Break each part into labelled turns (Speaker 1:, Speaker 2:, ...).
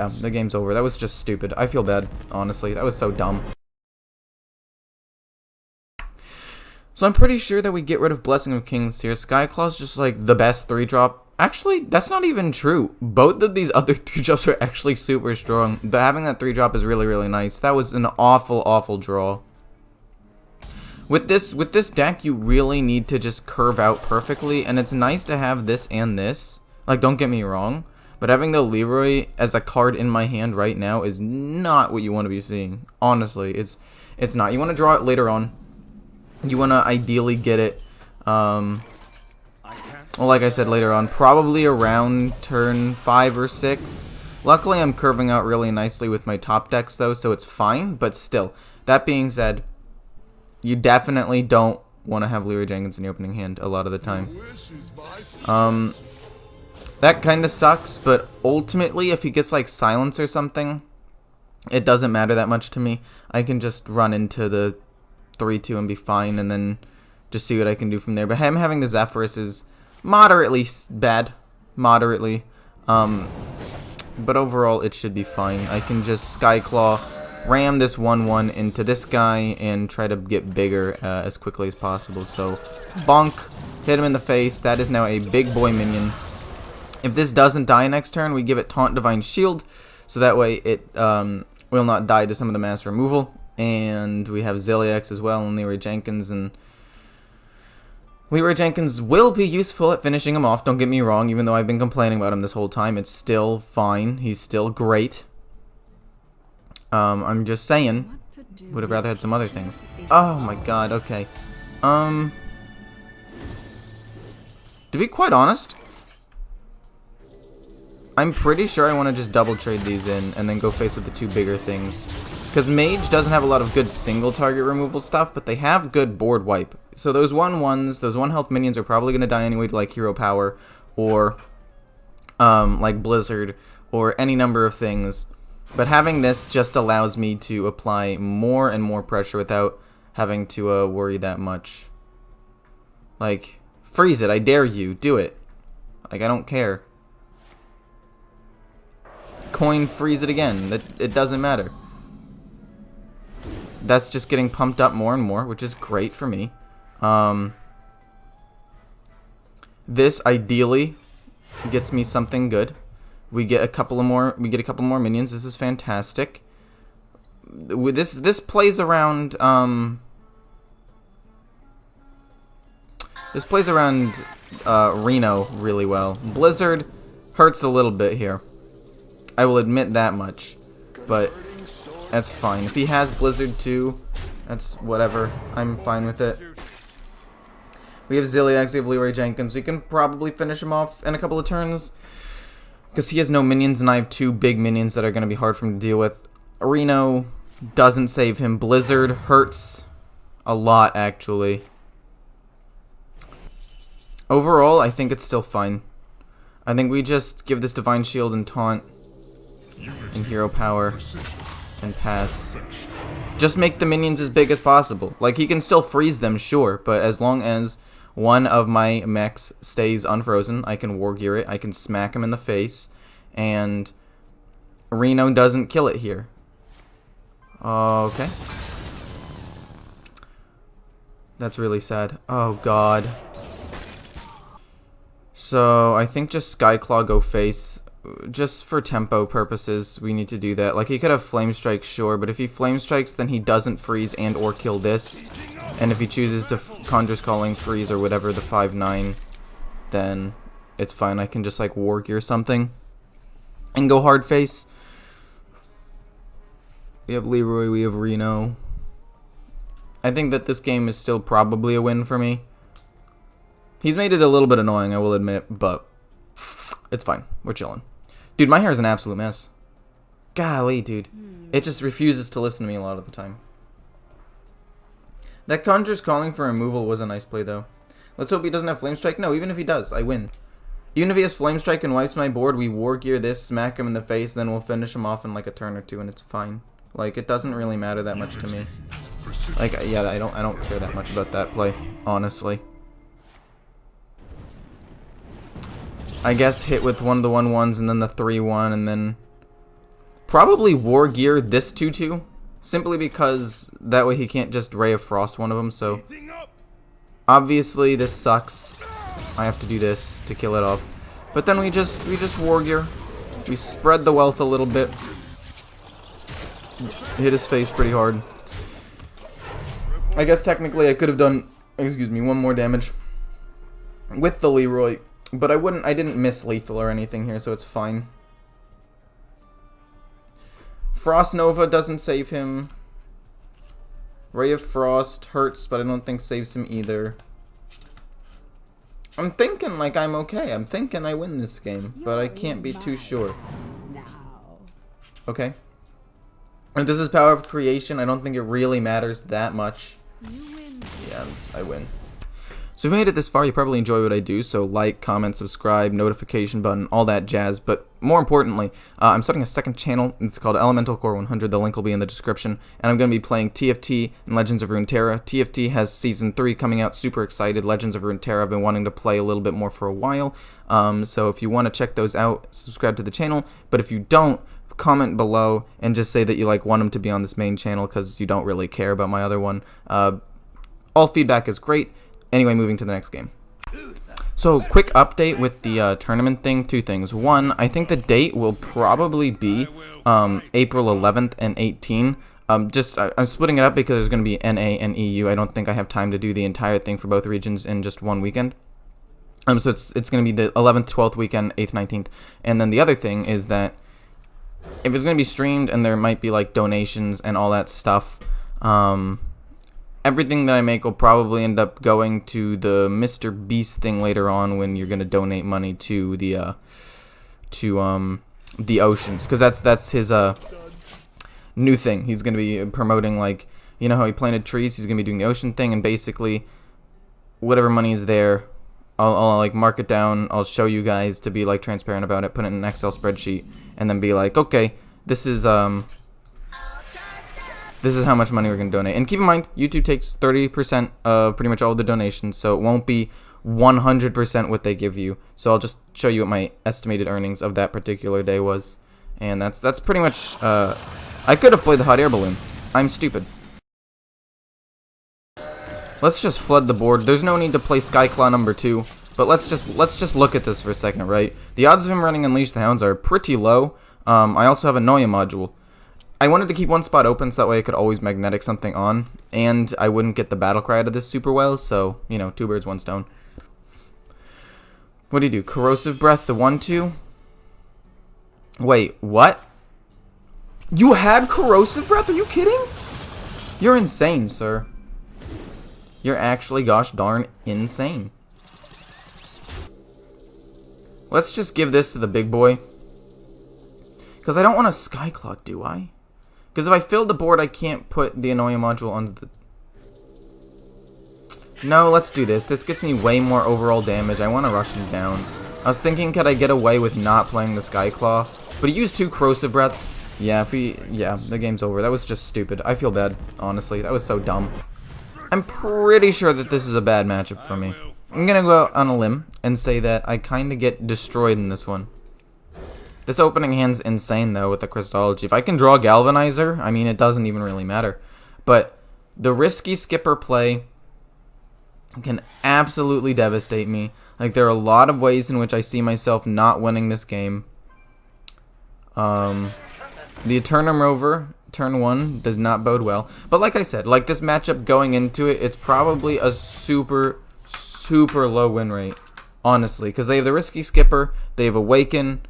Speaker 1: Yeah, the game's over. That was just stupid. I feel bad, honestly. That was so dumb. So I'm pretty sure that we get rid of Blessing of Kings here. Skyclaw's just like the best 3-drop. Actually, that's not even true. Both of these other 3-drops are actually super strong. But having that 3-drop is really, really nice. That was an awful, awful draw. With this deck, you really need to just curve out perfectly. And it's nice to have this and this. Like, don't get me wrong. But having the Leroy as a card in my hand right now is not what you want to be seeing. Honestly, it's not. You want to draw it later on. You want to ideally get it, well, like I said, later on, probably around turn 5 or 6. Luckily, I'm curving out really nicely with my top decks, though, so it's fine, but still. That being said, you definitely don't want to have Leroy Jenkins in your opening hand a lot of the time. That kind of sucks, but ultimately, if he gets, like, Silence or something, it doesn't matter that much to me. I can just run into the 3-2 and be fine, and then just see what I can do from there. But him having the Zephyrus is moderately bad. Moderately. But overall, it should be fine. I can just Skyclaw, ram this 1-1 into this guy, and try to get bigger as quickly as possible. So, bonk. Hit him in the face. That is now a big boy minion. If this doesn't die next turn, we give it Taunt Divine Shield. So that way it will not die to some of the mass removal. And we have Zilliax as well, and Leroy Jenkins, and Leroy Jenkins will be useful at finishing him off, don't get me wrong, even though I've been complaining about him this whole time. It's still fine. He's still great. I'm just saying, would have rather had some other things. Oh my god, okay. To be quite honest, I'm pretty sure I want to just double trade these in, and then go face with the 2 bigger things. Because Mage doesn't have a lot of good single target removal stuff, but they have good board wipe. So those 1/1s, those 1 health minions are probably going to die anyway to like Hero Power, or like Blizzard, or any number of things. But having this just allows me to apply more and more pressure without having to worry that much. Like, freeze it, I dare you, do it. Like, I don't care. Coin freeze it again, it doesn't matter. That's just getting pumped up more and more, which is great for me. This ideally gets me something good. We get a couple more minions. This is fantastic. This plays around Reno really well. Blizzard hurts a little bit here. I will admit that much, but that's fine. If he has Blizzard too, that's whatever. I'm fine with it. We have Zilliax, we have Leroy Jenkins. We can probably finish him off in a couple of turns, because he has no minions, and I have 2 big minions that are going to be hard for him to deal with. Reno doesn't save him. Blizzard hurts a lot, actually. Overall, I think it's still fine. I think we just give this Divine Shield and Taunt and Hero Power and pass. Just make the minions as big as possible. Like, he can still freeze them, sure, but as long as one of my mechs stays unfrozen, I can War Gear it, I can smack him in the face, and Reno doesn't kill it here. Okay. That's really sad. Oh god. So, I think just Skyclaw go face. Just for tempo purposes, we need to do that. Like, he could have Flame Strike, sure, but if he Flame Strikes, then he doesn't freeze and or kill this. And if he chooses to Conjure's Calling, freeze, or whatever, the 5/9, then it's fine. I can just, like, War Gear something and go hard face. We have Leroy, we have Reno. I think that this game is still probably a win for me. He's made it a little bit annoying, I will admit, but it's fine. We're chilling. Dude, my hair is an absolute mess. Golly, dude. It just refuses to listen to me a lot of the time. That Conjure's Calling for removal was a nice play, though. Let's hope he doesn't have Flame Strike. No, even if he does, I win. Even if he has Flame Strike and wipes my board, we War Gear this, smack him in the face, then we'll finish him off in like a turn or 2, and it's fine. Like, it doesn't really matter that much to me. Like, yeah, I don't care that much about that play, honestly. I guess hit with one of the 1/1s and then the 3/1, and then Probably War Gear this 2/2, simply because that way he can't just Ray of Frost one of them. So obviously this sucks. I have to do this to kill it off. But then we just War Gear. We spread the wealth a little bit. Hit his face pretty hard. I guess technically I could have done, excuse me, one more damage with the Leroy, but I didn't miss lethal or anything here, so it's fine. Frost Nova doesn't save him. Ray of Frost hurts, but I don't think saves him either. I'm thinking like I'm okay. I'm thinking I win this game, but I can't be too sure. Okay. And this is Power of Creation. I don't think it really matters that much. Yeah, I win. So if you made it this far, you probably enjoy what I do, so like, comment, subscribe, notification button, all that jazz. But more importantly, I'm starting a second channel. It's called Elemental Core 100. The link will be in the description. And I'm going to be playing TFT and Legends of Runeterra. TFT has Season 3 coming out. Super excited. Legends of Runeterra I've been wanting to play a little bit more for a while. So if you want to check those out, subscribe to the channel. But if you don't, comment below and just say that you want them to be on this main channel because you don't really care about my other one. All feedback is great. Anyway, moving to the next game. So, quick update with the tournament thing. Two things. One, I think the date will probably be April 11th and 18th. I'm splitting it up because there's going to be NA and EU. I don't think I have time to do the entire thing for both regions in just one weekend. So it's going to be the 11th, 12th weekend, 8th, 19th. And then the other thing is that if it's going to be streamed and there might be like donations and all that stuff, everything that I make will probably end up going to the Mr. Beast thing later on when you're going to donate money to the oceans, because that's his new thing. He's going to be promoting, like, you know how he planted trees, he's going to be doing the ocean thing, and basically whatever money is there, I'll like mark it down. I'll show you guys to be like transparent about it, put it in an Excel spreadsheet, and then be like, okay, this is how much money we're going to donate. And keep in mind, YouTube takes 30% of pretty much all the donations, so it won't be 100% what they give you. So I'll just show you what my estimated earnings of that particular day was. And that's pretty much, I could have played the hot air balloon. I'm stupid. Let's just flood the board. There's no need to play Skyclaw number 2, but let's just look at this for a second, right? The odds of him running Unleash the Hounds are pretty low. I also have a Noya module. I wanted to keep one spot open so that way I could always magnetic something on, and I wouldn't get the battle cry out of this super well, so, you know, two birds, one stone. What do you do? Corrosive Breath, the 1/2? Wait, what? You had Corrosive Breath? Are you kidding? You're insane, sir. You're actually gosh darn insane. Let's just give this to the big boy. Because I don't want a Skyclock, do I? Because if I fill the board, I can't put the Anoia module onto the... No, let's do this. This gets me way more overall damage. I want to rush him down. I was thinking, could I get away with not playing the Skyclaw? But he used 2 Corrosive Breaths. Yeah, the game's over. That was just stupid. I feel bad, honestly. That was so dumb. I'm pretty sure that this is a bad matchup for me. I'm going to go out on a limb and say that I kind of get destroyed in this one. This opening hand's insane, though, with the Crystology. If I can draw Galvanizer, I mean, it doesn't even really matter. But the risky skipper play can absolutely devastate me. Like, there are a lot of ways in which I see myself not winning this game. The Eternum Rover, turn 1, does not bode well. But like I said, like this matchup going into it, it's probably a super low win rate, honestly. Because they have the risky skipper, they have Awaken,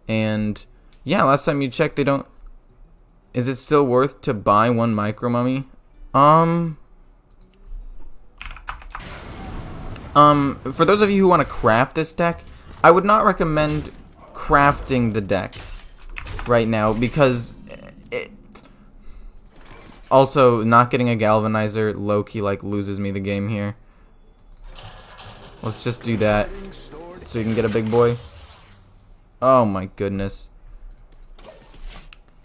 Speaker 1: and yeah, last time you checked, they don't... Is it still worth to buy 1 Micro Mummy? For those of you who want to craft this deck, I would not recommend crafting the deck right now, because also not getting a Galvanizer low-key like loses me the game here. Let's just do that so you can get a big boy. Oh my goodness.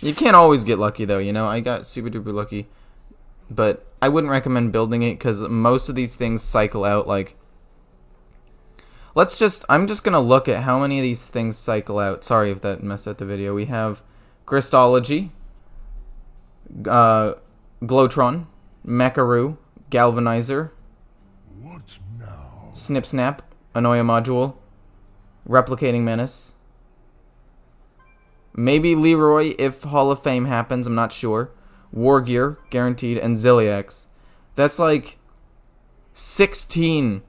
Speaker 1: You can't always get lucky though, you know. I got super duper lucky, but I wouldn't recommend building it because most of these things cycle out. Like, I'm just gonna look at how many of these things cycle out. Sorry if that messed up the video. We have Crystology, Glowtron, Mecharoo, Galvanizer,
Speaker 2: What now?
Speaker 1: Snip Snap, Anoia Module, Replicating Menace. Maybe Leroy if Hall of Fame happens, I'm not sure. War Gear, guaranteed, and Zilliax. That's like 16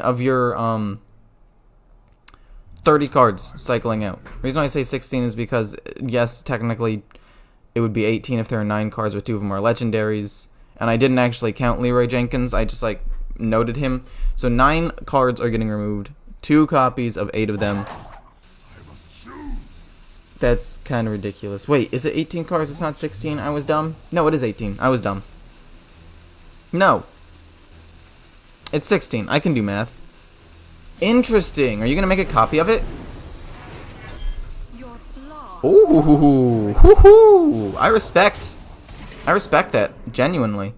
Speaker 1: of your 30 cards cycling out. The reason why I say 16 is because, yes, technically it would be 18 if there are 9 cards, but 2 of them are legendaries. And I didn't actually count Leroy Jenkins, I just like noted him. So 9 cards are getting removed, 2 copies of 8 of them. That's kind of ridiculous. Wait, is it 18 cards? It's not 16? I was dumb? No, it is 18. I was dumb. No. It's 16. I can do math. Interesting. Are you going to make a copy of it? Ooh. Hoo-hoo. I respect that. Genuinely.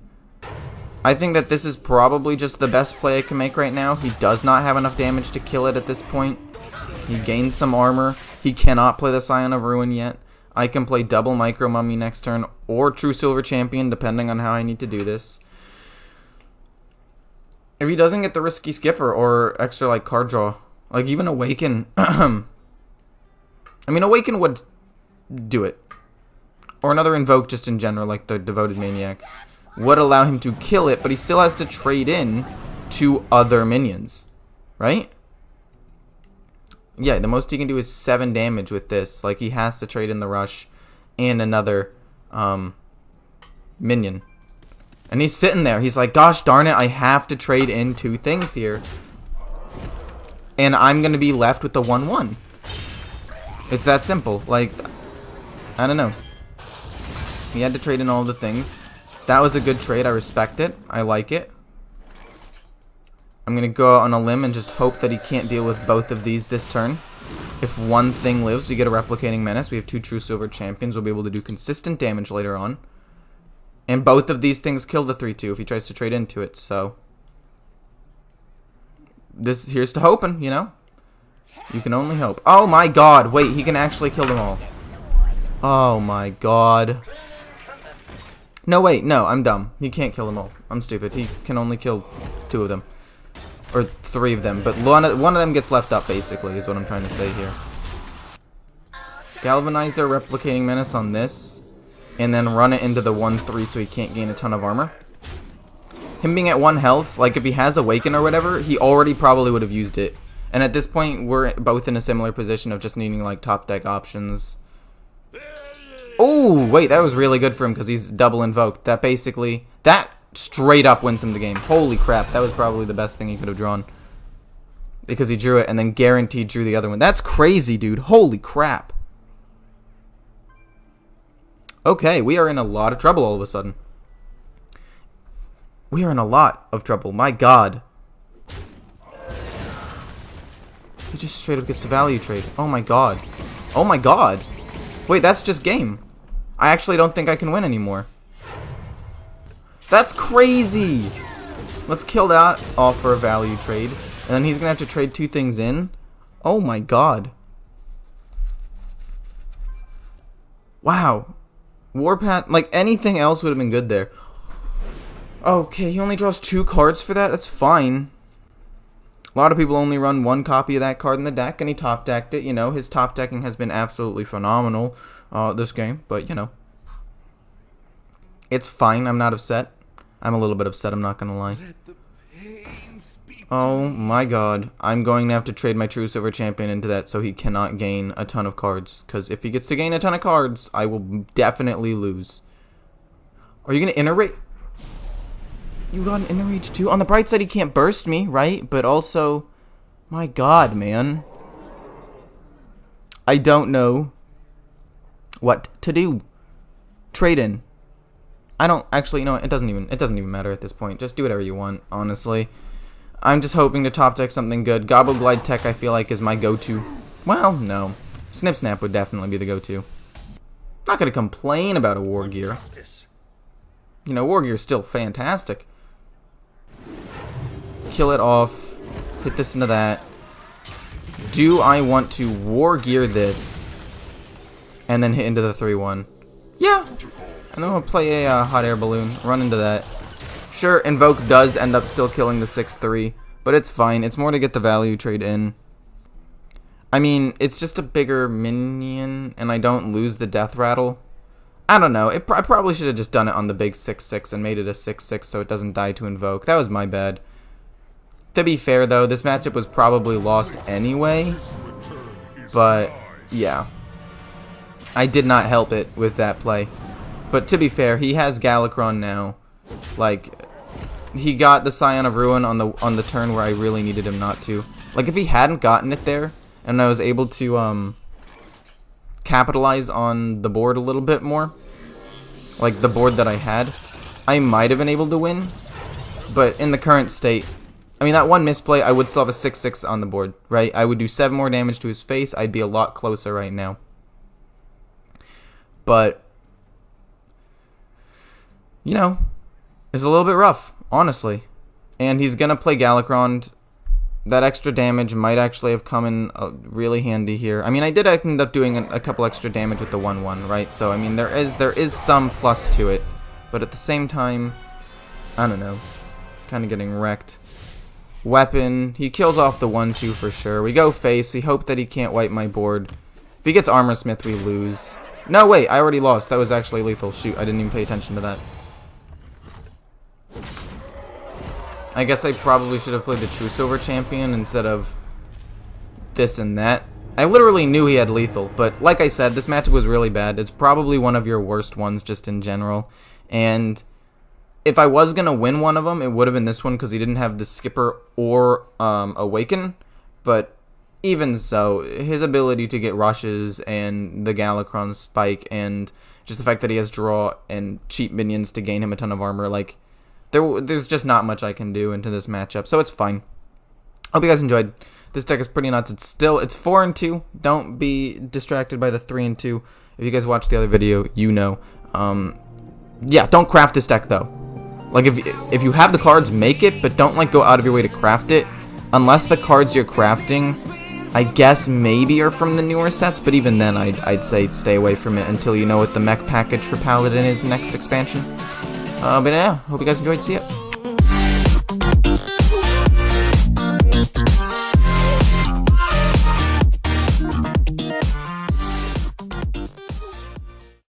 Speaker 1: I think that this is probably just the best play I can make right now. He does not have enough damage to kill it at this point. He gains some armor. He cannot play the Scion of Ruin yet. I can play double Micro Mummy next turn, or True Silver Champion, depending on how I need to do this. If he doesn't get the risky skipper or extra like card draw, like even Awaken, I mean Awaken would do it. Or another Invoke just in general, like the Devoted Maniac, would allow him to kill it, but he still has to trade in to other minions, right? Yeah, the most he can do is 7 damage with this. Like, he has to trade in the Rush and another minion. And he's sitting there. He's like, gosh darn it, I have to trade in 2 things here. And I'm going to be left with the 1/1. It's that simple. Like, I don't know. He had to trade in all the things. That was a good trade. I respect it. I like it. I'm going to go out on a limb and just hope that he can't deal with both of these this turn. If one thing lives, we get a Replicating Menace. We have 2 True Silver Champions. We'll be able to do consistent damage later on. And both of these things kill the 3/2 if he tries to trade into it. So, here's to hoping, you know? You can only hope. Oh my god, wait, he can actually kill them all. Oh my god. No, wait, no, I'm dumb. He can't kill them all. I'm stupid. He can only kill 2 of them. Or 3 of them, but one of them gets left up, basically, is what I'm trying to say here. Galvanizer, Replicating Menace on this, and then run it into the 1/3 so he can't gain a ton of armor. Him being at 1 health, like if he has Awaken or whatever, he already probably would have used it. And at this point, we're both in a similar position of just needing like top deck options. Oh, wait, that was really good for him because he's double invoked. That straight up wins him the game. Holy crap, that was probably the best thing he could have drawn. Because he drew it and then guaranteed drew the other one. That's crazy, dude. Holy crap. Okay, we are in a lot of trouble all of a sudden. We are in a lot of trouble. My god. He just straight up gets the value trade. Oh my god. Oh my god. Wait, that's just game. I actually don't think I can win anymore. That's crazy. Let's kill that off for a value trade. And then he's going to have to trade 2 things in. Oh my god. Wow. Warpath, like anything else would have been good there. Okay, he only draws 2 cards for that. That's fine. A lot of people only run 1 copy of that card in the deck, and he top decked it. You know, his top decking has been absolutely phenomenal this game, but you know. It's fine. I'm not upset. I'm a little bit upset, I'm not going to lie. Oh my god. I'm going to have to trade my True Silver Champion into that so he cannot gain a ton of cards. Because if he gets to gain a ton of cards, I will definitely lose. Are you going to Iterate? You got an Iterate too? On the bright side, he can't burst me, right? But also, my god, man. I don't know what to do. Trade in. I don't actually, you know, it doesn't even matter at this point. Just do whatever you want, honestly. I'm just hoping to top deck something good. Gobble Glide Tech I feel like is my go-to. Well, no. Snip Snap would definitely be the go-to. Not gonna complain about a War Gear. You know, War Gear's still fantastic. Kill it off. Hit this into that. Do I want to War Gear this and then hit into the 3-1. Yeah, and then we'll play a hot air balloon, run into that. Sure, Invoke does end up still killing the 6-3, but it's fine. It's more to get the value trade in. I mean, it's just a bigger minion, and I don't lose the death rattle. I don't know. I probably should have just done it on the big 6-6 and made it a 6-6 so it doesn't die to Invoke. That was my bad. To be fair, though, this matchup was probably lost anyway. But, yeah. I did not help it with that play. But to be fair, he has Galakron now. Like, he got the Scion of Ruin on the turn where I really needed him not to. Like, if he hadn't gotten it there, and I was able to capitalize on the board a little bit more, like the board that I had, I might have been able to win. But in the current state, I mean, that one misplay, I would still have a 6-6 on the board, right? I would do 7 more damage to his face. I'd be a lot closer right now. But, you know, it's a little bit rough, honestly. And he's going to play Galakron. That extra damage might actually have come in really handy here. I mean, I did end up doing a couple extra damage with the 1-1, right? So, I mean, there is some plus to it. But at the same time, I don't know. Kind of getting wrecked. Weapon. He kills off the 1-2 for sure. We go face. We hope that he can't wipe my board. If he gets Armor Smith, we lose. No, wait. I already lost. That was actually lethal. Shoot, I didn't even pay attention to that. I guess I probably should have played the True Silver Champion instead of this and that. I literally knew he had lethal, but like I said, this matchup was really bad. It's probably one of your worst ones just in general. And if I was going to win one of them, it would have been this one because he didn't have the Skipper or Awaken. But even so, his ability to get rushes and the Galakron spike and just the fact that he has draw and cheap minions to gain him a ton of armor, like, there's just not much I can do into this matchup, so it's fine. Hope you guys enjoyed. This deck is pretty nuts. It's 4-2. Don't be distracted by the 3-2. If you guys watched the other video, you know. Yeah, don't craft this deck though. Like if you have the cards, make it, but don't like go out of your way to craft it. Unless the cards you're crafting, I guess maybe are from the newer sets, but even then I'd say stay away from it until you know what the mech package for Paladin is next expansion. But yeah, hope you guys enjoyed. See ya.